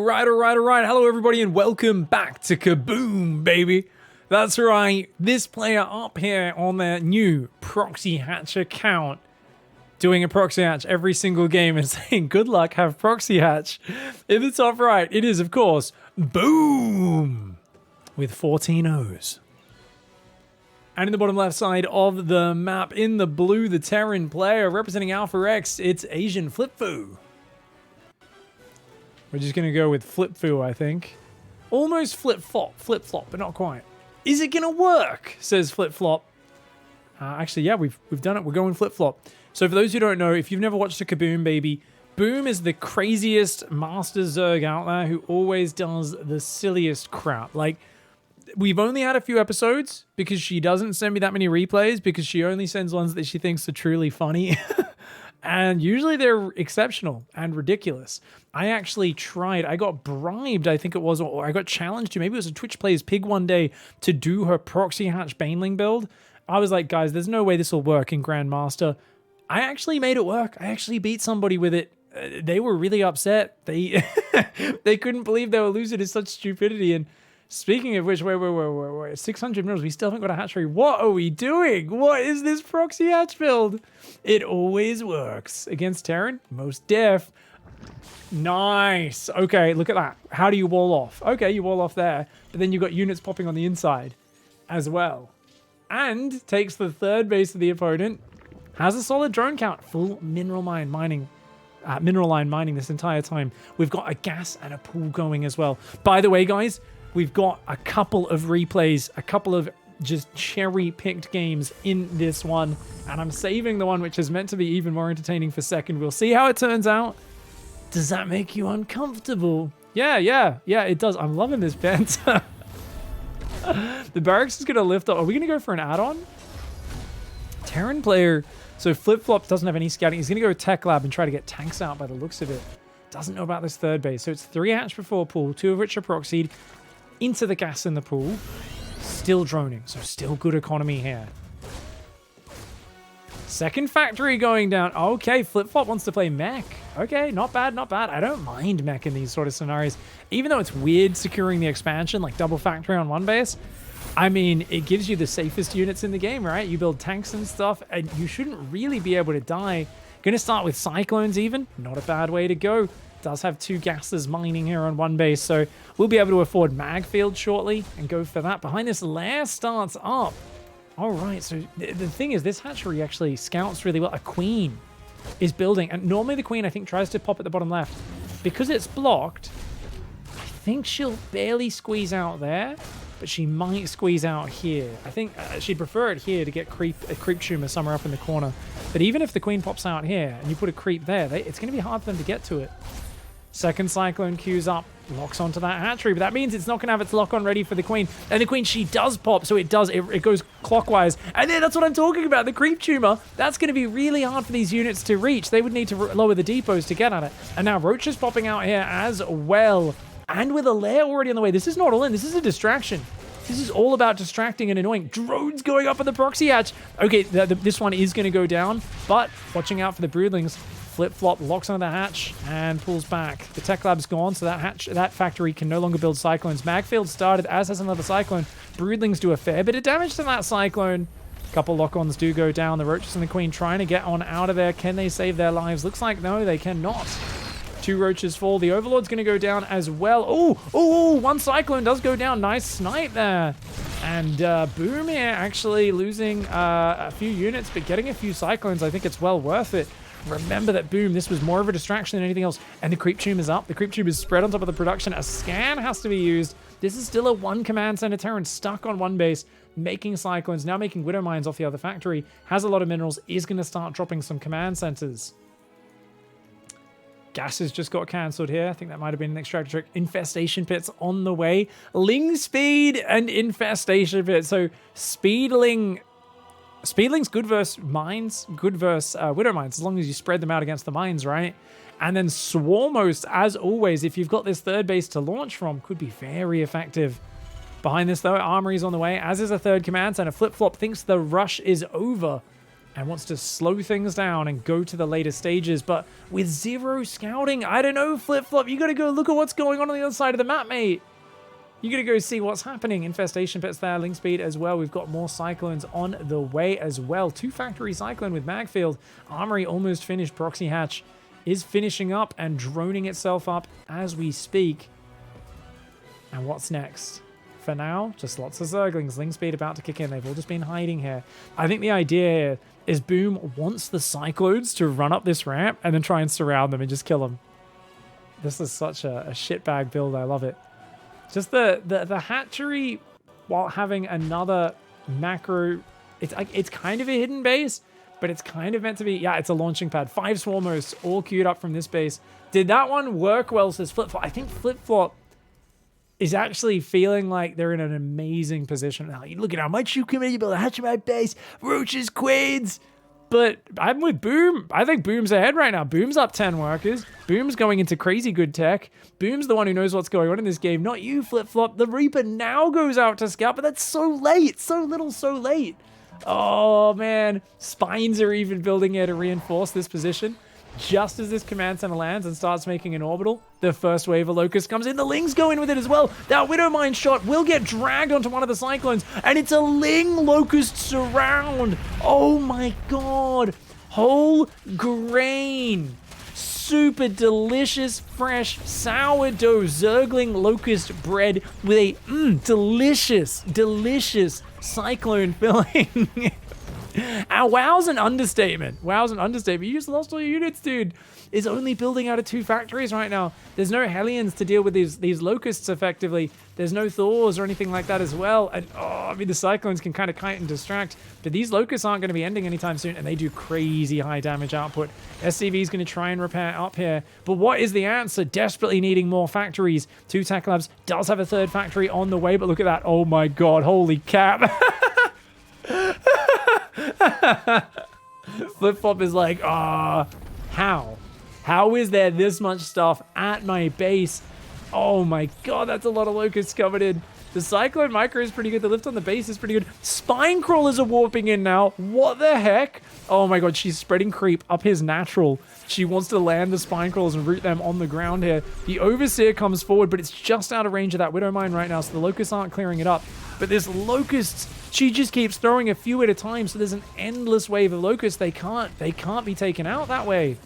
Alright. Hello, everybody, and welcome back to Kaboom, baby. That's right. This player up here on their new proxy hatch account, doing a proxy hatch every single game and saying, good luck, have proxy hatch. In the top right, it is, of course, Boom, with 14 O's. And in the bottom left side of the map, in the blue, the Terran player representing Alpha X, it's Asian Flip-Foo. We're just going to go with Flip-Foo, I think. Almost flip-flop, but not quite. Is it going to work? Says Flip-Flop. Actually, yeah, we've done it. We're going Flip-Flop. So for those who don't know, if you've never watched a Kaboom, baby, Boom is the craziest Master Zerg out there who always does the silliest crap. Like, we've only had a few episodes because she doesn't send me that many replays because she only sends ones that she thinks are truly funny. And usually they're exceptional and ridiculous. I actually tried. I got bribed, I think it was, or I got challenged to. Maybe it was a Twitch Plays Pig one day to do her proxy hatch Baneling build. I was like, guys, there's no way this will work in Grandmaster. I actually made it work. I actually beat somebody with it. They were really upset. They they couldn't believe they were losing to such stupidity. And speaking of which, wait, 600 minerals, we still haven't got a hatchery. What are we doing? What is this proxy hatch build? It always works. Against Terran? Most def. Nice. Okay, look at that. How do you wall off? Okay, you wall off there, but then you've got units popping on the inside as well. And takes the third base of the opponent. Has a solid drone count. Full mineral line mining this entire time. We've got a gas and a pool going as well. By the way, guys, we've got a couple of replays, a couple of just cherry-picked games in this one, and I'm saving the one which is meant to be even more entertaining for second. We'll see how it turns out. Does that make you uncomfortable? Yeah, it does. I'm loving this banter. The barracks is going to lift up. Are we going to go for an add-on? Terran player. So Flip-Flop doesn't have any scouting. He's going to go Tech Lab and try to get tanks out by the looks of it. Doesn't know about this third base. So it's 3 hatch before pool, 2 of which are proxied into the gas in the pool. Still droning, so still good economy here. Second factory going down. Okay, Flip-Flop wants to play mech. Okay, not bad. I don't mind mech in these sort of scenarios. Even though it's weird securing the expansion, like double factory on one base. I mean, it gives you the safest units in the game, right? You build tanks and stuff, and you shouldn't really be able to die. Going to start with Cyclones even. Not a bad way to go. Does have 2 gases mining here on one base, so we'll be able to afford mag field shortly and go for that. Behind this lair starts up. All right, so the thing is, this hatchery actually scouts really well. A queen is building, and normally the queen, I think, tries to pop at the bottom left. Because it's blocked, I think she'll barely squeeze out there, but she might squeeze out here. I think she'd prefer it here to get a creep tumor somewhere up in the corner. But even if the queen pops out here and you put a creep there, it's going to be hard for them to get to it. Second Cyclone queues up, locks onto that hatchery, but that means it's not going to have its lock-on ready for the queen. And the queen, she does pop, so it goes clockwise. And then that's what I'm talking about, the creep tumor. That's going to be really hard for these units to reach. They would need to lower the depots to get at it. And now Roach is popping out here as well. And with a lair already on the way, this is not all in, this is a distraction. This is all about distracting and annoying. Drones going up on the proxy hatch. Okay, this one is going to go down, but watching out for the broodlings. Flip-Flop locks onto the hatch and pulls back. The tech lab's gone, so that factory can no longer build cyclones. Magfield started, as has another cyclone. Broodlings do a fair bit of damage to that cyclone. A couple lock-ons do go down. The Roaches and the Queen trying to get on out of there. Can they save their lives? Looks like no, they cannot. 2 Roaches fall. The Overlord's going to go down as well. Oh, 1 cyclone does go down. Nice snipe there. And Boom here actually losing a few units, but getting a few cyclones, I think it's well worth it. Remember that Boom, this was more of a distraction than anything else. And the creep tomb is up. The creep tomb is spread on top of the production. A scan has to be used. This is still a 1 command center Terran stuck on one base, making cyclones, now making widow mines off the other factory. Has a lot of minerals, is going to start dropping some command centers. Gases just got cancelled here. I think that might have been an extractor trick. Infestation pits on the way. Ling speed and infestation pit. So Speedling's good versus mines, good versus widow mines, as long as you spread them out against the mines, right? And then Swarmhost, as always, if you've got this third base to launch from, could be very effective. Behind this, though, Armory's on the way, as is a third command center. Flip-Flop thinks the rush is over. and wants to slow things down and go to the later stages. But with 0 scouting, I don't know, Flip-Flop, you gotta go look at what's going on the other side of the map, mate. You gotta go see what's happening. Infestation pits there, link speed as well. We've got more cyclones on the way as well. 2 factory cyclone with Magfield. Armory almost finished. Proxy hatch is finishing up and droning itself up as we speak. And what's next? For now, just lots of Zerglings. Link speed about to kick in. They've all just been hiding here. I think the idea here is Boom wants the cyclones to run up this ramp and then try and surround them and just kill them. This is such a shitbag build. I love it. Just the hatchery, while having another macro, it's kind of a hidden base, but it's kind of meant to be, yeah, it's a launching pad. 5 swarmers all queued up from this base. Did that one work well, says Flip-Flop? I think Flip-Flop is actually feeling like they're in an amazing position now. You look at how much you can build a hatchery my base, roaches, quads. But I'm with Boom. I think Boom's ahead right now. Boom's up 10 workers. Boom's going into crazy good tech. Boom's the one who knows what's going on in this game, not you, Flip-Flop. The Reaper now goes out to scout, but that's so late. So little, so late. Oh, man. Spines are even building here to reinforce this position. Just as this command center lands and starts making an orbital, the first wave of Locust comes in. The Lings go in with it as well. That Widowmine shot will get dragged onto one of the Cyclones, and it's a Ling Locust surround. Oh my god. Whole grain. Super delicious, fresh sourdough Zergling Locust bread with a delicious, delicious Cyclone filling. Wow's an understatement. Wow's an understatement. You just lost all your units, dude. It's only building out of 2 factories right now. There's no Hellions to deal with these Locusts effectively. There's no Thors or anything like that as well. And, I mean, the Cyclones can kind of kite and distract. But these Locusts aren't going to be ending anytime soon, and they do crazy high damage output. SCV is going to try and repair up here. But what is the answer? Desperately needing more factories. 2 Tech Labs does have a 3rd factory on the way, but look at that. Oh my god, holy cap. Flip-Flop is like, how? How is there this much stuff at my base? Oh my god, that's a lot of Locusts coming in. The Cyclone Micro is pretty good. The lift on the base is pretty good. Spine Crawlers are warping in now. What the heck? Oh my god, she's spreading creep up his natural. She wants to land the Spine Crawlers and root them on the ground here. The Overseer comes forward, but it's just out of range of that Widowmine right now, so the Locusts aren't clearing it up. But this Locusts, she just keeps throwing a few at a time, so there's an endless wave of Locusts. They can't be taken out that way.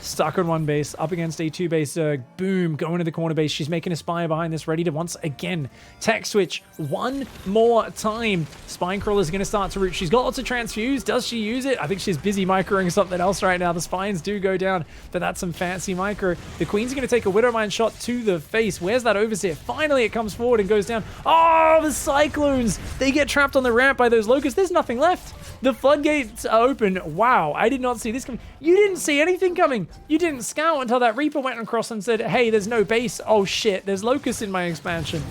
Stuck on 1 base, up against a 2 base Zerg. Boom, going to the corner base. She's making a Spire behind this, ready to once again tech switch one more time. Spine Crawler's going to start to root. She's got lots of transfuse. Does she use it? I think she's busy microing something else right now. The Spines do go down, but that's some fancy micro. The Queen's going to take a Widowmine shot to the face. Where's that Overseer? Finally, it comes forward and goes down. Oh, the Cyclones! They get trapped on the ramp by those Locusts. There's nothing left. The floodgates are open. Wow, I did not see this coming. You didn't see anything coming. You didn't scout until that Reaper went across and said, hey, there's no base. Oh shit, there's Locusts in my expansion.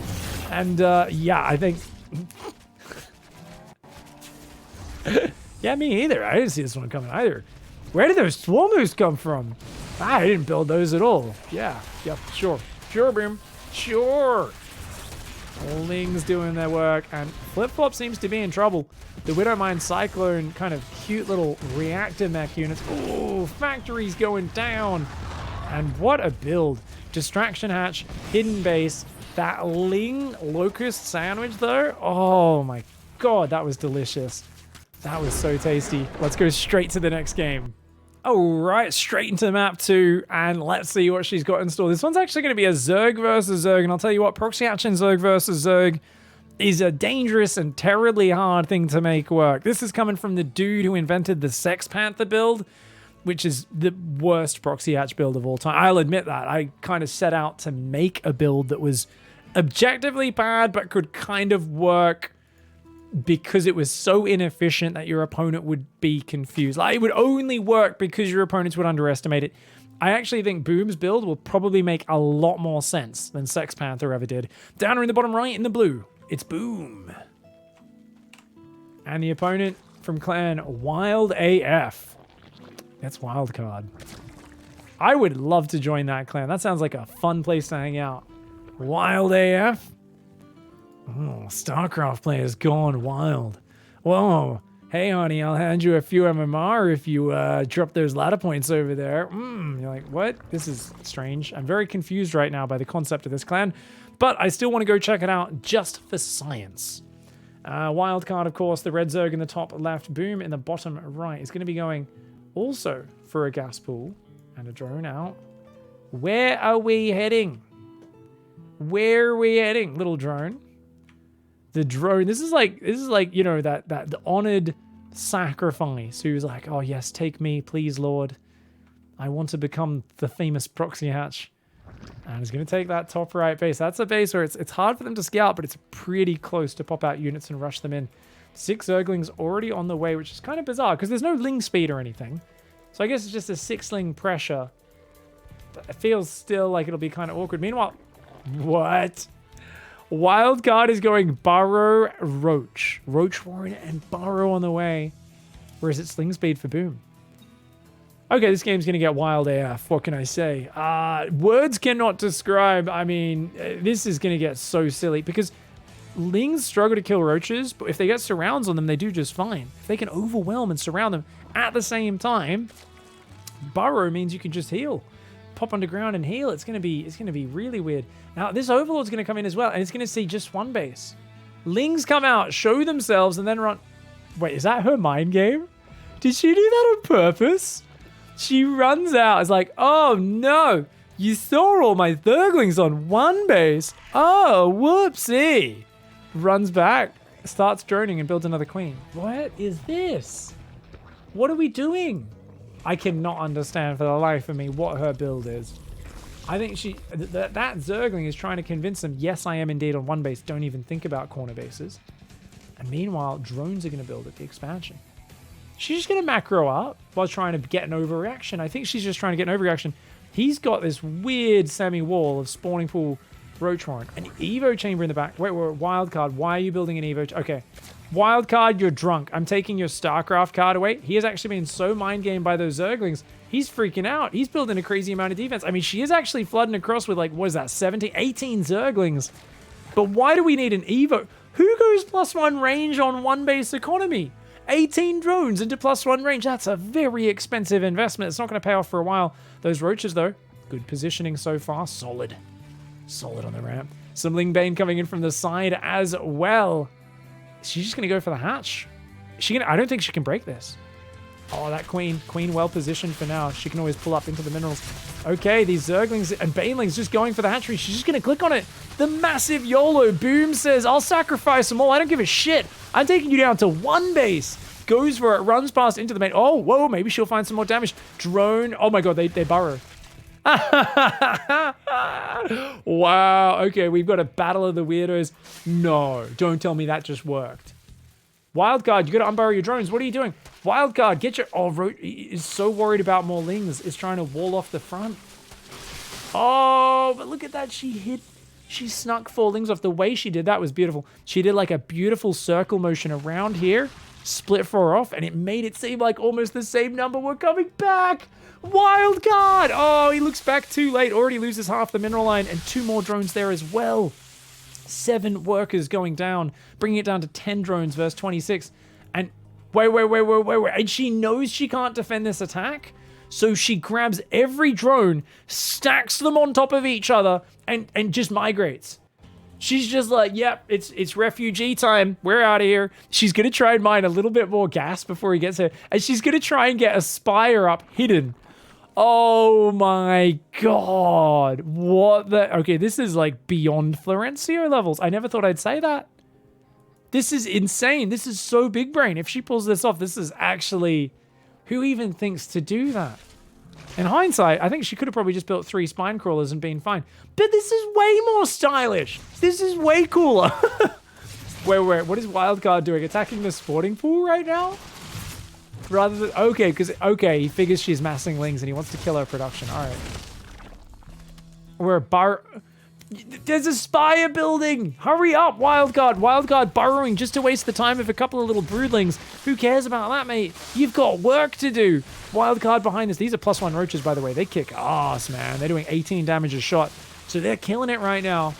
And yeah, I think... yeah, me either. I didn't see this one coming either. Where did those Swarmers come from? I didn't build those at all. Yeah, yep, sure. Sure, Boom. Sure. Ling's doing their work, and Flip-Flop seems to be in trouble. The Widowmine Cyclone, kind of cute little reactor mech units. Ooh, factories going down. And what a build. Distraction hatch, hidden base. That Ling Locust sandwich, though. Oh my god, that was delicious. That was so tasty. Let's go straight to the next game. All right, straight into map 2, and let's see what she's got in store. This one's actually going to be a Zerg versus Zerg, and I'll tell you what, Proxy Hatch and Zerg versus Zerg is a dangerous and terribly hard thing to make work. This is coming from the dude who invented the Sex Panther build, which is the worst Proxy Hatch build of all time. I'll admit that. I kind of set out to make a build that was objectively bad, but could kind of work because it was so inefficient that your opponent would be confused. Like, it would only work because your opponents would underestimate it. I actually think Boom's build will probably make a lot more sense than Sex Panther ever did. Down in the bottom right in the blue, it's Boom. And the opponent from clan Wild AF. That's wild card. I would love to join that clan. That sounds like a fun place to hang out. Wild AF? Oh, StarCraft players gone wild. Whoa. Hey, honey, I'll hand you a few MMR if you drop those ladder points over there. You're like, what? This is strange. I'm very confused right now by the concept of this clan, but I still want to go check it out just for science. Wildcard, of course, the red Zerg in the top left, Boom in the bottom right is going to be going also for a gas pool and a drone out. Where are we heading? Where are we heading, little drone? The drone. This is like you know that the honored sacrifice who's like, oh yes, take me, please, Lord. I want to become the famous proxy hatch. And he's going to take that top right base. That's a base where it's hard for them to scout, but it's pretty close to pop out units and rush them in. 6 Zerglings already on the way, which is kind of bizarre because there's no ling speed or anything. So I guess it's just a 6-ling pressure. But it feels still like it'll be kind of awkward. Meanwhile, what? Wildcard is going Burrow, Roach. Roach Warren and Burrow on the way. Or is it sling speed for Boom? Okay, this game's going to get wild AF. What can I say? Words cannot describe. I mean, this is going to get so silly because Lings struggle to kill roaches, but if they get surrounds on them, they do just fine. If they can overwhelm and surround them at the same time, Burrow means you can just heal. Pop underground and heal. It's gonna be really weird. Now this Overlord's gonna come in as well, and it's gonna see just one base. Lings come out, show themselves, and then run. Wait, is that her mind game? Did she do that on purpose? She runs out. It's like, oh no, you saw all my Zerglings on one base. Oh, whoopsie. Runs back, starts droning, and builds another queen. What is this? What are we doing? I cannot understand for the life of me what her build is. I think that Zergling is trying to convince them, yes, I am indeed on one base. Don't even think about corner bases. And meanwhile, drones are going to build at the expansion. She's just going to macro up while trying to get an overreaction. I think she's just trying to get an overreaction. He's got this weird semi-wall of spawning pool Roach Warren. An Evo chamber in the back. Wait, Wildcard. Why are you building an Evo? Okay. Wildcard, you're drunk. I'm taking your StarCraft card away. He has actually been so mind-gamed by those Zerglings. He's freaking out. He's building a crazy amount of defense. I mean, she is actually flooding across with, like, what is that, 17, 18 Zerglings. But why do we need an Evo? Who goes +1 range on one base economy? 18 drones into +1 range. That's a very expensive investment. It's not going to pay off for a while. Those roaches, though, good positioning so far. Solid. Solid on the ramp. Some Lingbane coming in from the side as well. She's just going to go for the hatch. I don't think she can break this. Oh, that queen. Queen well positioned for now. She can always pull up into the minerals. Okay, these Zerglings and Banelings just going for the hatchery. She's just going to click on it. The massive YOLO. Boom says, I'll sacrifice them all. I don't give a shit. I'm taking you down to one base. Goes for it. Runs past into the main. Oh, whoa. Maybe she'll find some more damage. Drone. Oh my god, they burrow. Wow. Okay, we've got a battle of the weirdos. No, don't tell me that just worked. Wildcard, you got to unburrow your drones. What are you doing? Wildcard, get your... Oh, is so worried about more Lings. Is trying to wall off the front. Oh, but look at that. She snuck 4 Lings off. The way she did that was beautiful. She did like a beautiful circle motion around here, split 4 off, and it made it seem like almost the same number were coming back. Wildcard! Oh, he looks back too late. Already loses half the mineral line, and 2 more drones there as well. 7 workers going down, bringing it down to 10 drones versus 26. And wait. And she knows she can't defend this attack. So she grabs every drone, stacks them on top of each other, and just migrates. She's just like, yep, it's refugee time. We're out of here. She's going to try and mine a little bit more gas before he gets here. And she's going to try and get a spire up hidden. Oh my god. What the... Okay, this is like beyond Florencio levels. I never thought I'd say that. This is insane. This is so big brain. If she pulls this off, this is actually... Who even thinks to do that? In hindsight, I think she could have probably just built 3 spine crawlers and been fine. But this is way more stylish. This is way cooler. Wait. What is Wildcard doing? Attacking the sporting pool right now? Rather than... Okay, he figures she's massing Lings and he wants to kill her production. All right. We're There's a spire building! Hurry up, Wildcard! Wildcard burrowing just to waste the time of a couple of little broodlings. Who cares about that, mate? You've got work to do. Wildcard behind this. These are +1 roaches, by the way. They kick ass, man. They're doing 18 damage a shot. So they're killing it right now.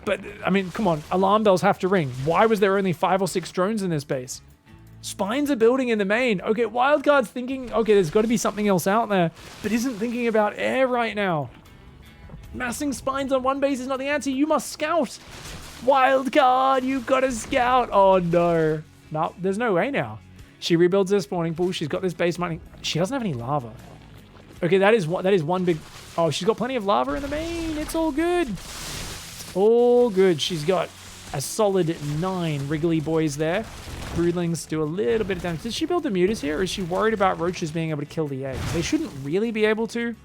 But, I mean, come on. Alarm bells have to ring. Why was there only 5 or 6 drones in this base? Spines are building in the main. Okay, Wildcard's thinking, okay, there's got to be something else out there, but isn't thinking about air right now. Massing spines on one base is not the answer. You must scout. Wildcard, you've got to scout. Oh, no. No, there's no way now. She rebuilds her spawning pool. She's got this base mining. She doesn't have any lava. Okay, that is one big... Oh, she's got plenty of lava in the main. It's all good. It's all good. She's got a solid 9 wriggly boys there. Broodlings do a little bit of damage. Did she build the mutas here, or is she worried about roaches being able to kill the eggs? They shouldn't really be able to.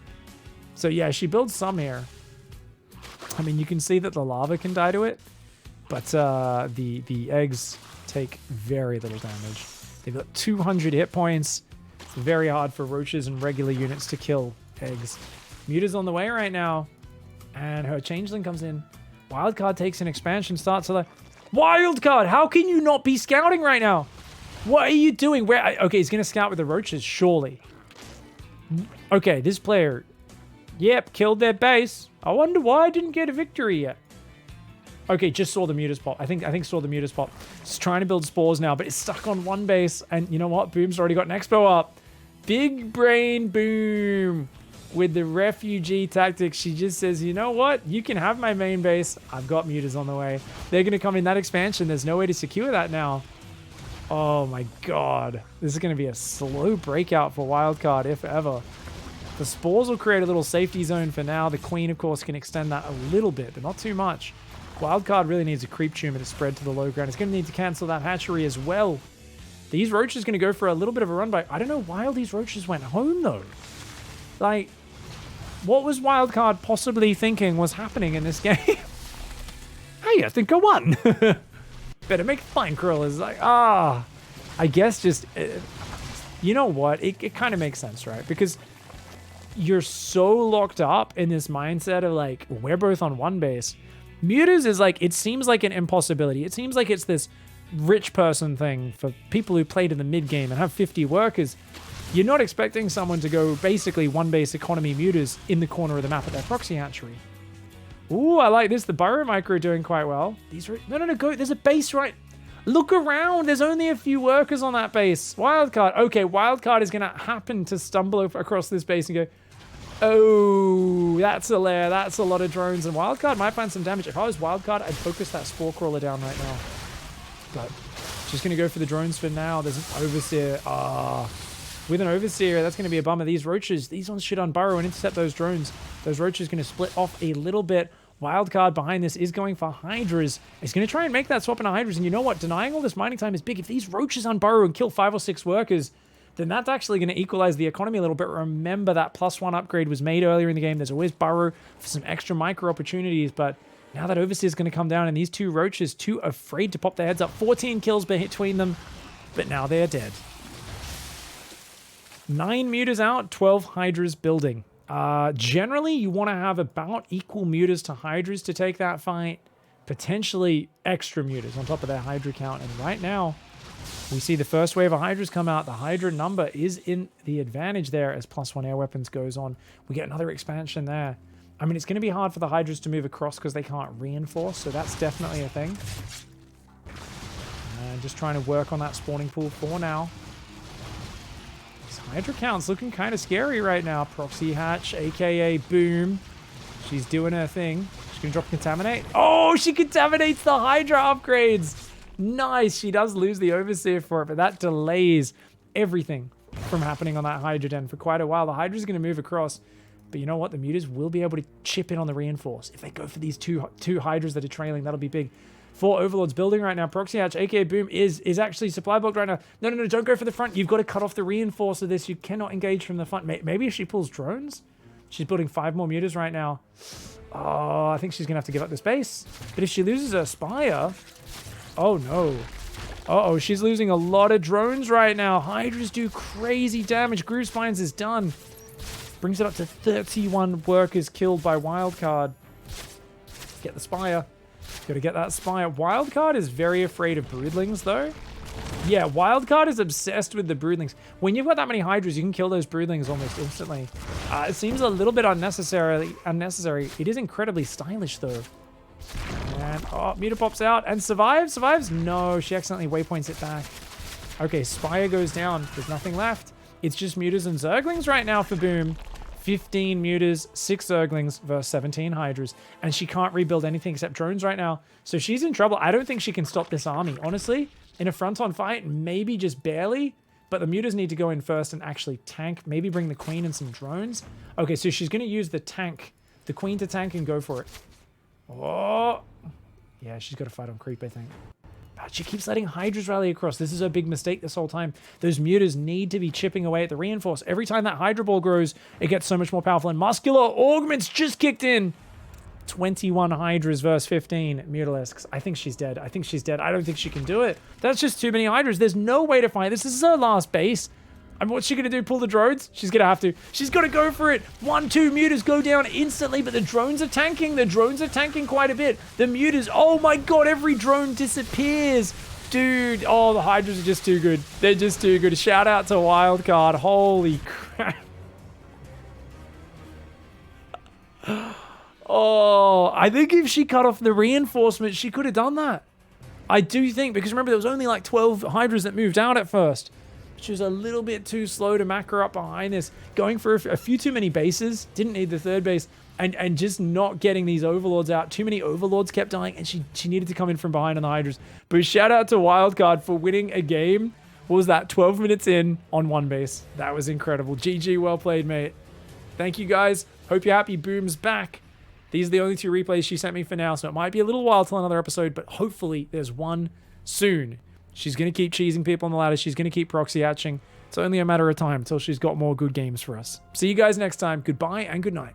So yeah, she builds some here. I mean, you can see that the lava can die to it, but the eggs take very little damage. They've got 200 hit points. It's very hard for roaches and regular units to kill eggs. Muta's on the way right now, and her changeling comes in. Wildcard takes an expansion, starts to like... Wildcard, how can you not be scouting right now? What are you doing? Where? Okay, he's going to scout with the roaches, surely. Okay, this player... Yep, killed their base. I wonder why I didn't get a victory yet. Okay, just saw the mutas pop. I think saw the mutas pop. It's trying to build spores now, but it's stuck on one base. And you know what? Boom's already got an expo up. Big brain Boom with the refugee tactics. She just says, you know what? You can have my main base. I've got mutas on the way. They're going to come in that expansion. There's no way to secure that now. Oh my god. This is going to be a slow breakout for Wildcard, if ever. The spores will create a little safety zone for now. The queen, of course, can extend that a little bit, but not too much. Wildcard really needs a creep tumor to spread to the low ground. It's going to need to cancel that hatchery as well. These roaches are going to go for a little bit of a run by... I don't know why all these roaches went home, though. Like, what was Wildcard possibly thinking was happening in this game? Hey, I think I won. Better make fine crawlers. Like, I guess just... you know what? It kind of makes sense, right? Because... you're so locked up in this mindset of like, we're both on one base. Mutas is like, it seems like an impossibility. It seems like it's this rich person thing for people who played in the mid game and have 50 workers. You're not expecting someone to go basically one base economy mutas in the corner of the map at their proxy hatchery. Ooh, I like this. The burrow micro doing quite well. These are, no, go. There's a base right. Look around. There's only a few workers on that base. Wildcard. Okay, Wildcard is going to happen to stumble across this base and go, oh, that's a lair. That's a lot of drones. And Wildcard might find some damage. If I was Wildcard, I'd focus that spore crawler down right now. But she's going to go for the drones for now. There's an overseer. With an overseer, that's going to be a bummer. These roaches, these ones should unburrow and intercept those drones. Those roaches are going to split off a little bit. Wildcard behind this is going for Hydras. He's going to try and make that swap into Hydras. And you know what? Denying all this mining time is big. If these roaches unburrow and kill 5 or 6 workers, then that's actually going to equalize the economy a little bit. Remember that +1 upgrade was made earlier in the game. There's always burrow for some extra micro opportunities, but now that Overseer is going to come down and these 2 roaches, too afraid to pop their heads up. 14 kills between them, but now they're dead. 9 mutas out, 12 Hydras building. Generally, you want to have about equal mutas to Hydras to take that fight. Potentially extra mutas on top of their Hydra count, and right now, we see the first wave of Hydras come out. The Hydra number is in the advantage there as +1 air weapons goes on. We get another expansion there. I mean, it's going to be hard for the Hydras to move across because they can't reinforce, so that's definitely a thing. And just trying to work on that spawning pool for now. This Hydra count's looking kind of scary right now. Proxy hatch, aka Boom. She's doing her thing. She's going to drop Contaminate. Oh, she contaminates the Hydra upgrades. Nice. She does lose the Overseer for it, but that delays everything from happening on that Hydra den for quite a while. The Hydra's going to move across, but you know what? The mutas will be able to chip in on the reinforce. If they go for these two Hydras that are trailing, that'll be big. 4 Overlords building right now. Proxy Hatch, aka Boom, is actually supply blocked right now. No, don't go for the front. You've got to cut off the reinforce of this. You cannot engage from the front. Maybe if she pulls drones? She's building 5 more mutas right now. Oh, I think she's going to have to give up this base. But if she loses her Spire... oh, no. Uh-oh, she's losing a lot of drones right now. Hydras do crazy damage. Groove Spines is done. Brings it up to 31 workers killed by Wildcard. Get the Spire. Got to get that Spire. Wildcard is very afraid of Broodlings, though. Yeah, Wildcard is obsessed with the Broodlings. When you've got that many Hydras, you can kill those Broodlings almost instantly. It seems a little bit unnecessary. It is incredibly stylish, though. And, oh, Muta pops out and survives. No, she accidentally waypoints it back. Okay, Spire goes down. There's nothing left. It's just Mutas and Zerglings right now for Boom. 15 Mutas, 6 Zerglings versus 17 Hydras. And she can't rebuild anything except drones right now. So she's in trouble. I don't think she can stop this army. Honestly, in a front-on fight, maybe just barely. But the Mutas need to go in first and actually tank. Maybe bring the Queen and some drones. Okay, so she's going to use the tank. The Queen to tank and go for it. Oh. Yeah, she's got to fight on creep, I think. But she keeps letting Hydras rally across. This is her big mistake this whole time. Those Mutas need to be chipping away at the reinforce. Every time that Hydra ball grows, it gets so much more powerful. And Muscular Augments just kicked in. 21 Hydras versus 15 Mutalisks. I think she's dead. I think she's dead. I don't think she can do it. That's just too many Hydras. There's no way to fight this. This is her last base. And what's she going to do? Pull the drones? She's going to have to. She's got to go for it. 1, 2 Mutas go down instantly, but the drones are tanking. The drones are tanking quite a bit. The Mutas, oh my god, every drone disappears. Dude, oh, the Hydras are just too good. They're just too good. Shout out to Wildcard. Holy crap. Oh, I think if she cut off the reinforcement, she could have done that. I do think, because remember, there was only like 12 Hydras that moved out at first. She was a little bit too slow to macro up behind this. Going for a few too many bases. Didn't need the third base. And just not getting these overlords out. Too many overlords kept dying. And she needed to come in from behind on the Hydras. But shout out to Wildcard for winning a game. What was that? 12 minutes in on 1 base. That was incredible. GG, well played, mate. Thank you, guys. Hope you're happy. Boom's back. These are the only 2 replays she sent me for now. So it might be a little while till another episode. But hopefully there's one soon. She's going to keep cheesing people on the ladder. She's going to keep proxy hatching. It's only a matter of time until she's got more good games for us. See you guys next time. Goodbye and good night.